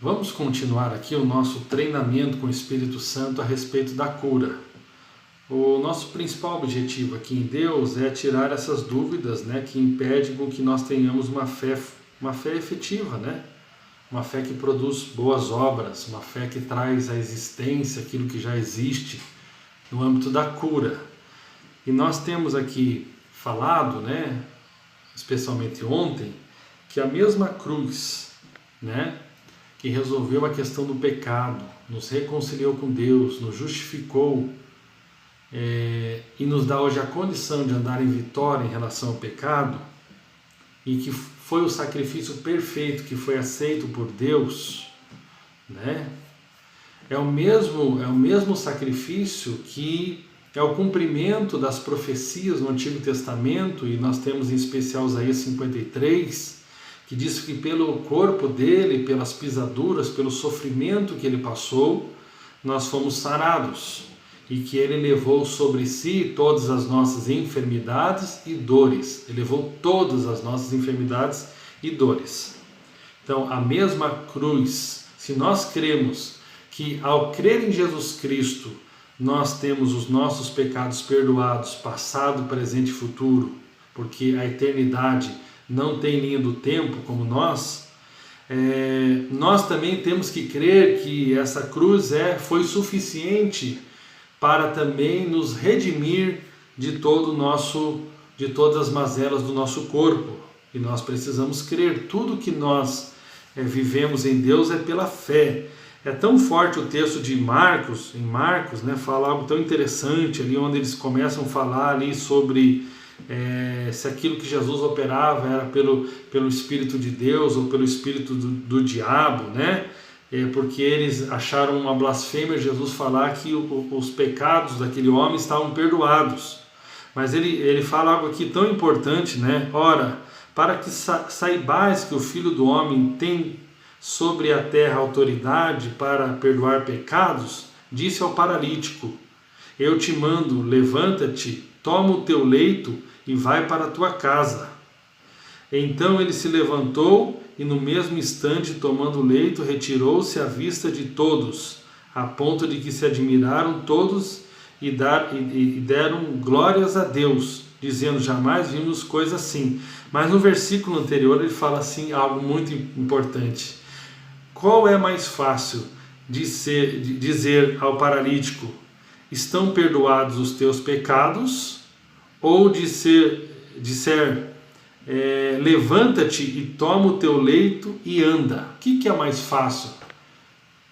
Vamos continuar aqui o nosso treinamento com o Espírito Santo a respeito da cura. O nosso principal objetivo aqui em Deus é tirar essas dúvidas, que impedem com que nós tenhamos uma fé efetiva, Uma fé que produz boas obras, uma fé que traz à existência aquilo que já existe no âmbito da cura. E nós temos aqui falado, especialmente ontem, que a mesma cruz, que resolveu a questão do pecado, nos reconciliou com Deus, nos justificou e nos dá hoje a condição de andar em vitória em relação ao pecado, e que foi o sacrifício perfeito que foi aceito por Deus, é o mesmo sacrifício que é o cumprimento das profecias no Antigo Testamento, e nós temos em especial Isaías 53, que diz que pelo corpo dele, pelas pisaduras, pelo sofrimento que ele passou, nós fomos sarados, e que ele levou sobre si todas as nossas enfermidades e dores. Ele levou todas as nossas enfermidades e dores. Então, a mesma cruz, se nós cremos que ao crer em Jesus Cristo, nós temos os nossos pecados perdoados, passado, presente e futuro, porque a eternidade não tem linha do tempo como nós também temos que crer que essa cruz foi suficiente para também nos redimir de todas as mazelas do nosso corpo. E nós precisamos crer. Tudo que nós vivemos em Deus é pela fé. É tão forte o texto de Marcos, fala algo tão interessante ali, onde eles começam a falar ali sobre se aquilo que Jesus operava era pelo Espírito de Deus ou pelo Espírito do diabo, porque eles acharam uma blasfêmia Jesus falar que os pecados daquele homem estavam perdoados. Mas ele fala algo aqui tão importante, Ora, para que saibais que o Filho do Homem tem sobre a terra autoridade para perdoar pecados, disse ao paralítico: eu te mando, levanta-te, toma o teu leito e vai para a tua casa. Então ele se levantou e no mesmo instante, tomando o leito, retirou-se à vista de todos, a ponto de que se admiraram todos e deram glórias a Deus, dizendo: jamais vimos coisa assim. Mas no versículo anterior ele fala assim algo muito importante. Qual é mais fácil de dizer ao paralítico: estão perdoados os teus pecados, ou disser levanta-te e toma o teu leito e anda? O que é mais fácil? O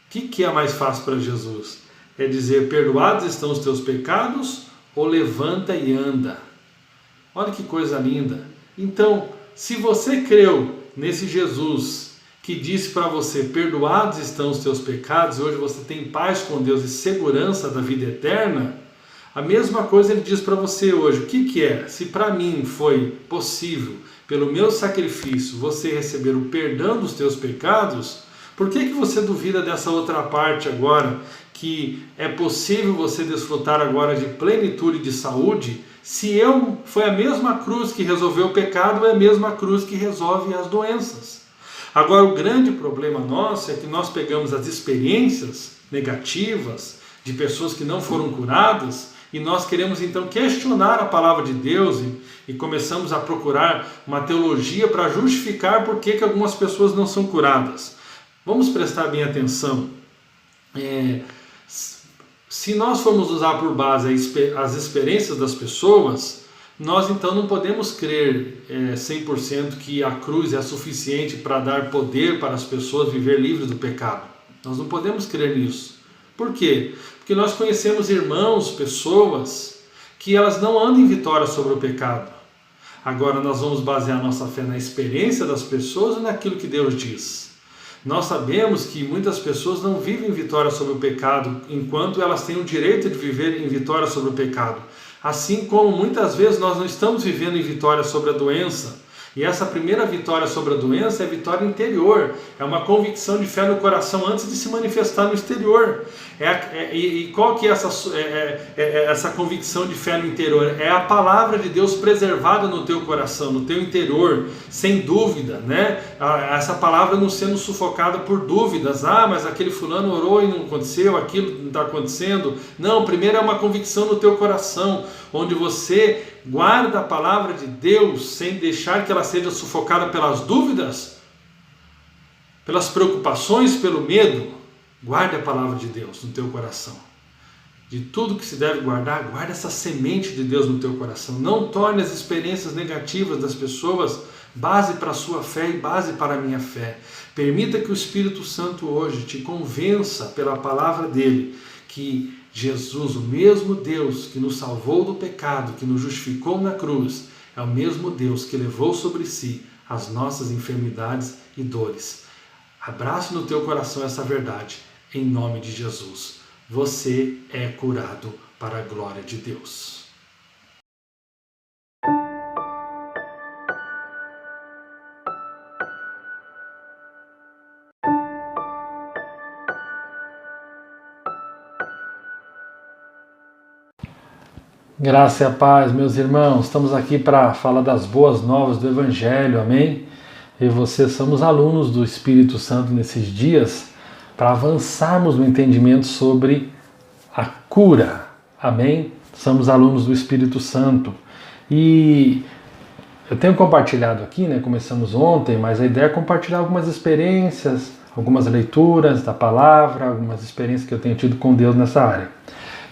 que é mais fácil para Jesus? É dizer: perdoados estão os teus pecados, ou levanta e anda? Olha que coisa linda. Então, se você creu nesse Jesus que disse para você: perdoados estão os teus pecados, e hoje você tem paz com Deus e segurança da vida eterna, a mesma coisa ele diz para você hoje. O que é? Se para mim foi possível, pelo meu sacrifício, você receber o perdão dos teus pecados, por que você duvida dessa outra parte agora, que é possível você desfrutar agora de plenitude de saúde, se foi a mesma cruz que resolveu o pecado, é a mesma cruz que resolve as doenças. Agora, o grande problema nosso é que nós pegamos as experiências negativas de pessoas que não foram curadas, e nós queremos então questionar a palavra de Deus e começamos a procurar uma teologia para justificar por que algumas pessoas não são curadas. Vamos prestar bem atenção. Se nós formos usar por base as experiências das pessoas, nós então não podemos crer 100% que a cruz é suficiente para dar poder para as pessoas viver livres do pecado. Nós não podemos crer nisso. Por quê? Porque nós conhecemos irmãos, pessoas, que elas não andam em vitória sobre o pecado. Agora nós vamos basear nossa fé na experiência das pessoas e naquilo que Deus diz. Nós sabemos que muitas pessoas não vivem em vitória sobre o pecado, enquanto elas têm o direito de viver em vitória sobre o pecado. Assim como muitas vezes nós não estamos vivendo em vitória sobre a doença, E essa primeira vitória sobre a doença é vitória interior, é uma convicção de fé no coração antes de se manifestar no exterior. E qual que é essa convicção de fé no interior? É a palavra de Deus preservada no teu coração, no teu interior, sem dúvida, né? Essa palavra não sendo sufocada por dúvidas. Mas aquele fulano orou e não aconteceu, aquilo não está acontecendo. Não, primeiro é uma convicção no teu coração, onde você guarda a palavra de Deus sem deixar que ela seja sufocada pelas dúvidas, pelas preocupações, pelo medo. Guarde a palavra de Deus no teu coração. De tudo que se deve guardar, guarda essa semente de Deus no teu coração. Não torne as experiências negativas das pessoas base para a sua fé e base para a minha fé. Permita que o Espírito Santo hoje te convença pela palavra dele que Jesus, o mesmo Deus que nos salvou do pecado, que nos justificou na cruz, é o mesmo Deus que levou sobre si as nossas enfermidades e dores. Abrace no teu coração essa verdade, em nome de Jesus. Você é curado para a glória de Deus. Graça e a paz, meus irmãos. Estamos aqui para falar das boas novas do Evangelho, amém? Eu e você somos alunos do Espírito Santo nesses dias para avançarmos no entendimento sobre a cura, amém? Somos alunos do Espírito Santo. E eu tenho compartilhado aqui, né? Começamos ontem, mas a ideia é compartilhar algumas experiências, algumas leituras da palavra, algumas experiências que eu tenho tido com Deus nessa área.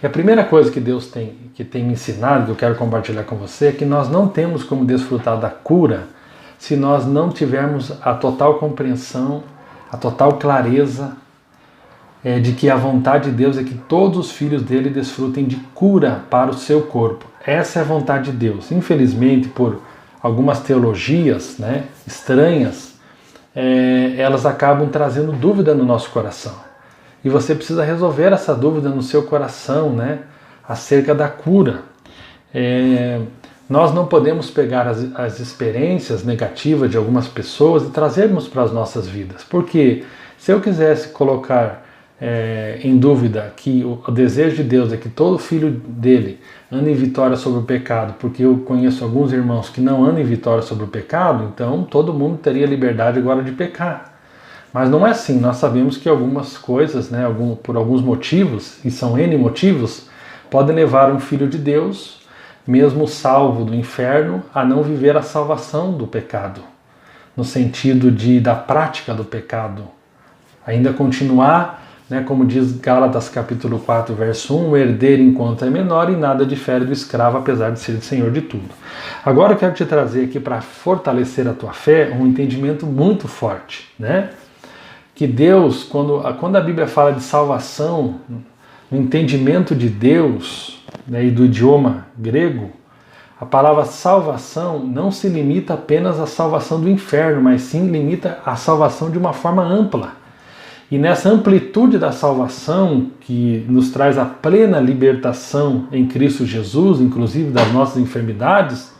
E a primeira coisa que Deus tem me ensinado, que eu quero compartilhar com você, é que nós não temos como desfrutar da cura se nós não tivermos a total compreensão, a total clareza de que a vontade de Deus é que todos os filhos dele desfrutem de cura para o seu corpo. Essa é a vontade de Deus. Infelizmente, por algumas teologias, né, estranhas, elas acabam trazendo dúvida no nosso coração. E você precisa resolver essa dúvida no seu coração, né, acerca da cura. Nós não podemos pegar as experiências negativas de algumas pessoas e trazermos para as nossas vidas. Porque se eu quisesse colocar em dúvida que o desejo de Deus é que todo filho dele ande em vitória sobre o pecado, porque eu conheço alguns irmãos que não andam em vitória sobre o pecado, então todo mundo teria liberdade agora de pecar. Mas não é assim. Nós sabemos que algumas coisas, né, por alguns motivos, e são N motivos, podem levar um filho de Deus, mesmo salvo do inferno, a não viver a salvação do pecado, no sentido da prática do pecado. Ainda continuar, né, como diz Gálatas capítulo 4, verso 1, o herdeiro enquanto é menor e nada difere do escravo, apesar de ser senhor de tudo. Agora eu quero te trazer aqui para fortalecer a tua fé um entendimento muito forte, né? Que Deus, quando a Bíblia fala de salvação, no entendimento de Deus, né, e do idioma grego, a palavra salvação não se limita apenas à salvação do inferno, mas sim limita à salvação de uma forma ampla. E nessa amplitude da salvação, que nos traz a plena libertação em Cristo Jesus, inclusive das nossas enfermidades,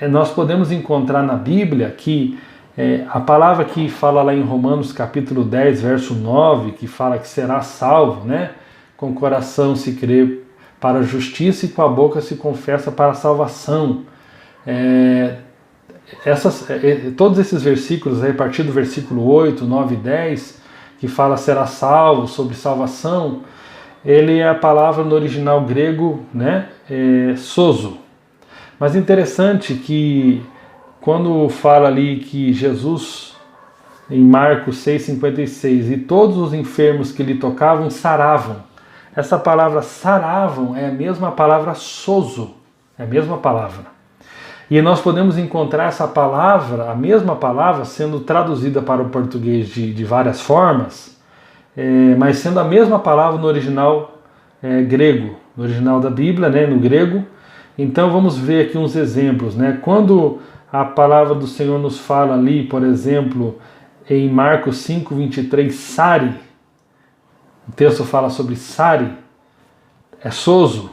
nós podemos encontrar na Bíblia que a palavra que fala lá em Romanos capítulo 10, verso 9, que fala que será salvo, né? Com o coração se crê para a justiça e com a boca se confessa para a salvação. Todos esses versículos, a partir do versículo 8, 9 e 10, que fala será salvo, sobre salvação, ele é a palavra no original grego, né? Sozo. Mas interessante que quando fala ali que Jesus, em Marcos 6,56, e todos os enfermos que lhe tocavam saravam. Essa palavra saravam é a mesma palavra sozo, é a mesma palavra. E nós podemos encontrar essa palavra, a mesma palavra, sendo traduzida para o português de várias formas, mas sendo a mesma palavra no original grego, no original da Bíblia, né, no grego. Então vamos ver aqui uns exemplos, né? Quando a palavra do Senhor nos fala ali, por exemplo, em Marcos 5:23, sari. O texto fala sobre sari, sozo.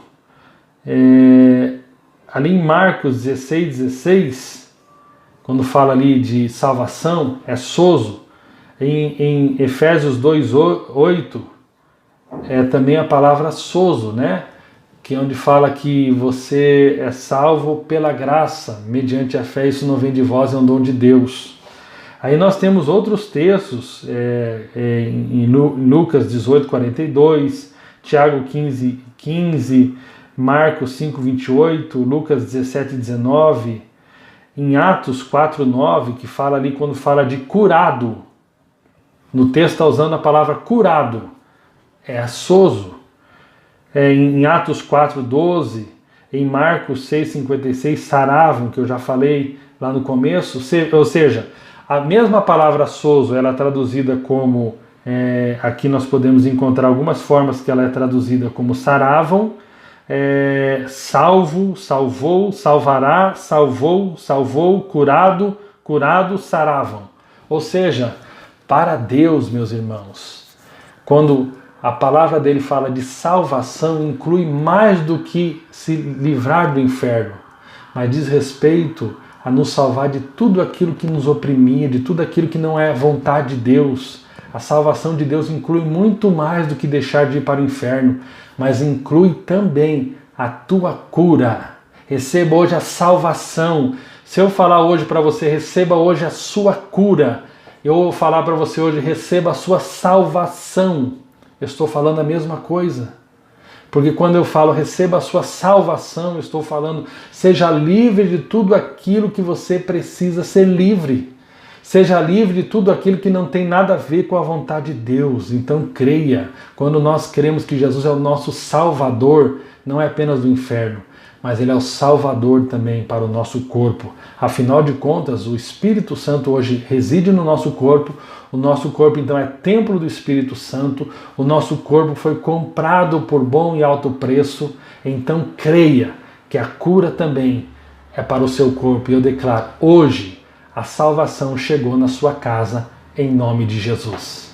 ali em Marcos 16, quando fala ali de salvação, é sozo. Em Efésios 2:8 é também a palavra sozo, né? Que é onde fala que você é salvo pela graça, mediante a fé, isso não vem de vós, é um dom de Deus. Aí nós temos outros textos, em Lucas 18:42, Tiago 15:15, Marcos 5:28, Lucas 17:19, em Atos 4:9, que fala ali quando fala de curado. No texto está usando a palavra curado, é sozo. Em Atos 4:12, em Marcos 6:56, saravam, que eu já falei lá no começo, ou seja, a mesma palavra sozo, ela é traduzida como, aqui nós podemos encontrar algumas formas que ela é traduzida como saravam, salvo, salvou, salvará, salvou, salvou, curado, curado, saravam. Ou seja, para Deus, meus irmãos, quando a palavra dele fala de salvação, inclui mais do que se livrar do inferno, mas diz respeito a nos salvar de tudo aquilo que nos oprimia, de tudo aquilo que não é vontade de Deus. A salvação de Deus inclui muito mais do que deixar de ir para o inferno, mas inclui também a tua cura. Receba hoje a salvação. Se eu falar hoje para você, receba hoje a sua cura, eu vou falar para você hoje, receba a sua salvação. Eu estou falando a mesma coisa. Porque quando eu falo receba a sua salvação, eu estou falando seja livre de tudo aquilo que você precisa ser livre. Seja livre de tudo aquilo que não tem nada a ver com a vontade de Deus. Então creia. Quando nós cremos que Jesus é o nosso Salvador, não é apenas do inferno, mas Ele é o Salvador também para o nosso corpo. Afinal de contas, o Espírito Santo hoje reside no nosso corpo. O nosso corpo, então, é templo do Espírito Santo. O nosso corpo foi comprado por bom e alto preço. Então, creia que a cura também é para o seu corpo. E eu declaro, hoje, a salvação chegou na sua casa, em nome de Jesus.